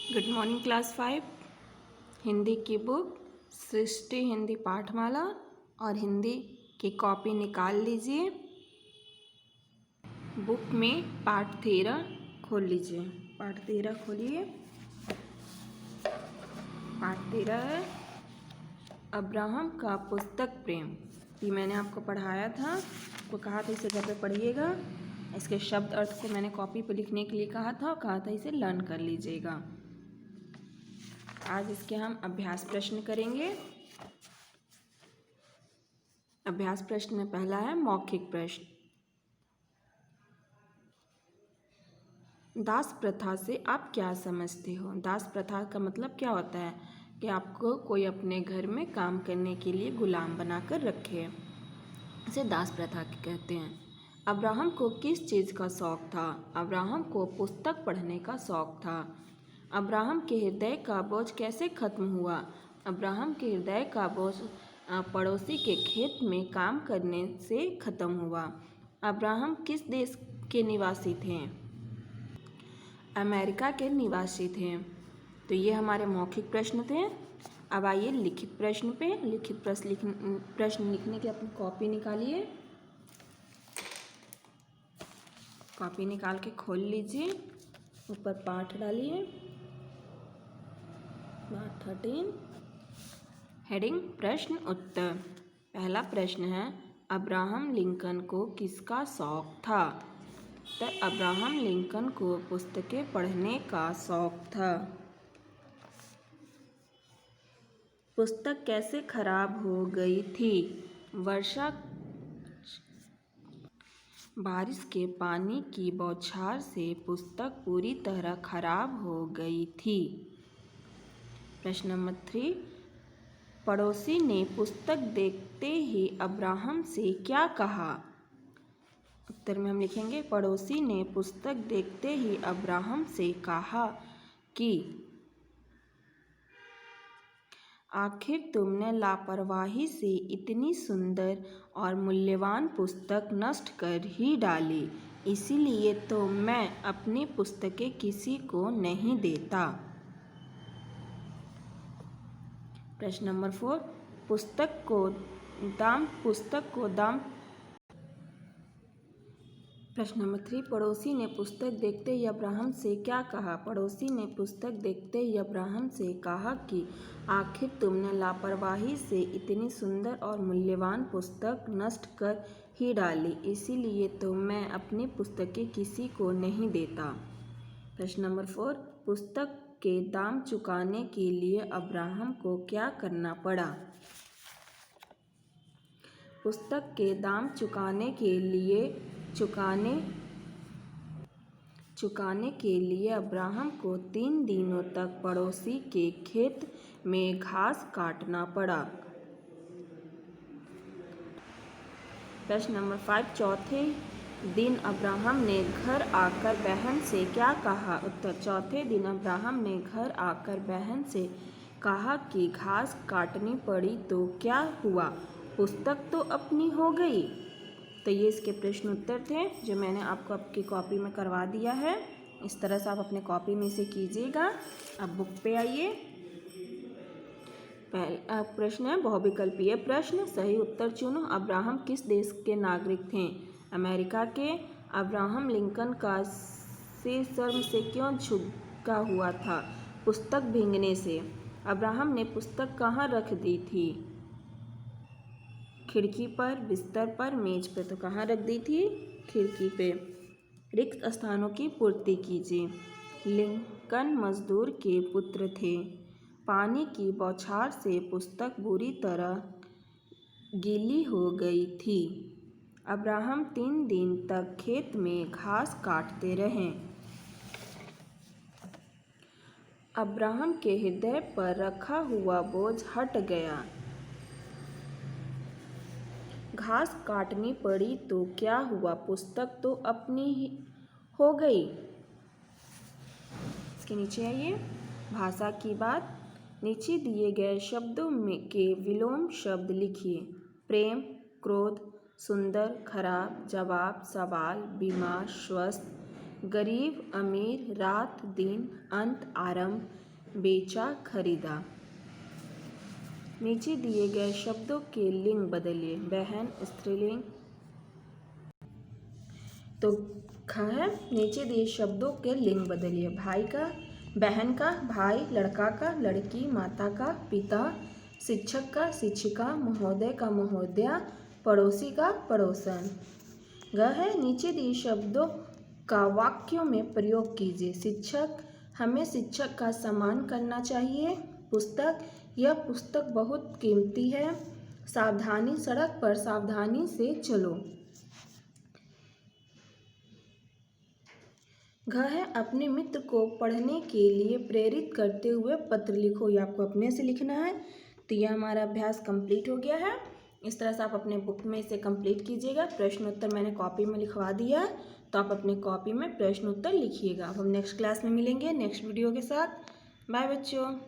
Good morning class 5 Hindi की book सृष्टि हिंदी पाठमाला और हिंदी की कॉपी निकाल लीजिए। बुक में पाठ 13 खोल लीजिए। पाठ 13 खोलिए। पाठ 13 है अब्राहम का पुस्तक प्रेम। ये मैंने आपको पढ़ाया था, आपको कहा था इसे घर पे पढ़िएगा। इसके शब्द अर्थ को मैंने कॉपी पर लिखने के लिए कहा था और कहा था इसे लर्न कर लीजिएगा। आज इसके हम अभ्यास प्रश्न करेंगे। अभ्यास प्रश्न में पहला है मौखिक प्रश्न। दास प्रथा से आप क्या समझते हो? दास प्रथा का मतलब क्या होता है कि आपको कोई अपने घर में काम करने के लिए गुलाम बनाकर रखे, इसे दास प्रथा कहते हैं। अब्राहम को किस चीज़ का शौक़ था? अब्राहम को पुस्तक पढ़ने का शौक़ था। अब्राहम के हृदय का बोझ कैसे खत्म हुआ? अब्राहम के हृदय का बोझ पड़ोसी के खेत में काम करने से खत्म हुआ। अब्राहम किस देश के निवासी थे? अमेरिका के निवासी थे। तो ये हमारे मौखिक प्रश्न थे। अब आइए लिखित प्रश्न पे। लिखित प्रश्न लिखने के अपनी कॉपी निकालिए। कॉपी निकाल के खोल लीजिए, ऊपर पाठ डालिए। पाठ 13 हेडिंग प्रश्न उत्तर। पहला प्रश्न है अब्राहम लिंकन को किसका शौक़ था? तो अब्राहम लिंकन को पुस्तकें पढ़ने का शौक़ था। पुस्तक कैसे खराब हो गई थी? बारिश के पानी की बौछार से पुस्तक पूरी तरह खराब हो गई थी। प्रश्न नंबर 3 पड़ोसी ने पुस्तक देखते ही अब्राहम से क्या कहा? उत्तर में हम लिखेंगे पड़ोसी ने पुस्तक देखते ही अब्राहम से कहा कि आखिर तुमने लापरवाही से इतनी सुंदर और मूल्यवान पुस्तक नष्ट कर ही डाली, इसीलिए तो मैं अपनी पुस्तकें किसी को नहीं देता। प्रश्न नंबर 4 पुस्तक को दाम। प्रश्न नंबर 3 पड़ोसी ने पुस्तक देखते ही अब्राहम से क्या कहा? पड़ोसी ने पुस्तक देखते ही अब्राहम से कहा कि आखिर तुमने लापरवाही से इतनी सुंदर और मूल्यवान पुस्तक नष्ट कर ही डाली, इसीलिए तो मैं अपनी पुस्तकें किसी को नहीं देता। प्रश्न नंबर 4 पुस्तक के दाम चुकाने के लिए अब्राहम को क्या करना पड़ा? पुस्तक के दाम चुकाने के लिए अब्राहम को 3 दिनों तक पड़ोसी के खेत में घास काटना पड़ा। प्रश्न नंबर 5 चौथे दिन अब्राहम ने घर आकर बहन से क्या कहा? उत्तर चौथे दिन अब्राहम ने घर आकर बहन से कहा कि घास काटनी पड़ी तो क्या हुआ, पुस्तक तो अपनी हो गई। तो ये इसके प्रश्न उत्तर थे जो मैंने आपको आपकी कॉपी में करवा दिया है। इस तरह से आप अपने कॉपी में से कीजिएगा। अब बुक पे आइए। पहला प्रश्न है बहुविकल्पीय प्रश्न, सही उत्तर चुनो। अब्राहम किस देश के नागरिक थे? अमेरिका के। अब्राहम लिंकन का सिर शर्म से क्यों झुका हुआ था? पुस्तक भींगने से। अब्राहम ने पुस्तक कहाँ रख दी थी? खिड़की पर, बिस्तर पर, मेज पर। तो कहाँ रख दी थी? खिड़की पे। रिक्त स्थानों की पूर्ति कीजिए। लिंकन मजदूर के पुत्र थे। पानी की बौछार से पुस्तक बुरी तरह गीली हो गई थी। अब्राहम 3 दिन तक खेत में घास काटते रहे। अब्राहम के हृदय पर रखा हुआ बोझ हट गया। घास काटनी पड़ी तो क्या हुआ, पुस्तक तो अपनी ही हो गई। इसके नीचे आइए, भाषा की बात। नीचे दिए गए शब्दों में के विलोम शब्द लिखिए। प्रेम, क्रोध, सुंदर, खराब, जवाब, सवाल, बीमार, स्वस्थ, गरीब अमीर, रात दिन, अंत आरंभ, बेचा खरीदा। नीचे दिए गए शब्दों के लिंग बदलिए। बहन स्त्रीलिंग। तो ख है, नीचे दिए शब्दों के लिंग बदलिए। भाई का बहन का भाई, लड़का का लड़की, माता का पिता, शिक्षक का शिक्षिका, महोदय का महोदया, पड़ोसी का पड़ोसन। ग है, नीचे दिए शब्दों का वाक्यों में प्रयोग कीजिए। शिक्षक, हमें शिक्षक का सम्मान करना चाहिए। पुस्तक, यह पुस्तक बहुत कीमती है। सावधानी, सड़क पर सावधानी से चलो। घ है, अपने मित्र को पढ़ने के लिए प्रेरित करते हुए पत्र लिखो। ये आपको अपने से लिखना है। तो यह हमारा अभ्यास कंप्लीट हो गया है। इस तरह से आप अपने बुक में इसे कंप्लीट कीजिएगा। प्रश्न उत्तर मैंने कॉपी में लिखवा दिया है, तो आप अपने कॉपी में प्रश्न उत्तर लिखिएगा। अब हम नेक्स्ट क्लास में मिलेंगे नेक्स्ट वीडियो के साथ। बाय बच्चों।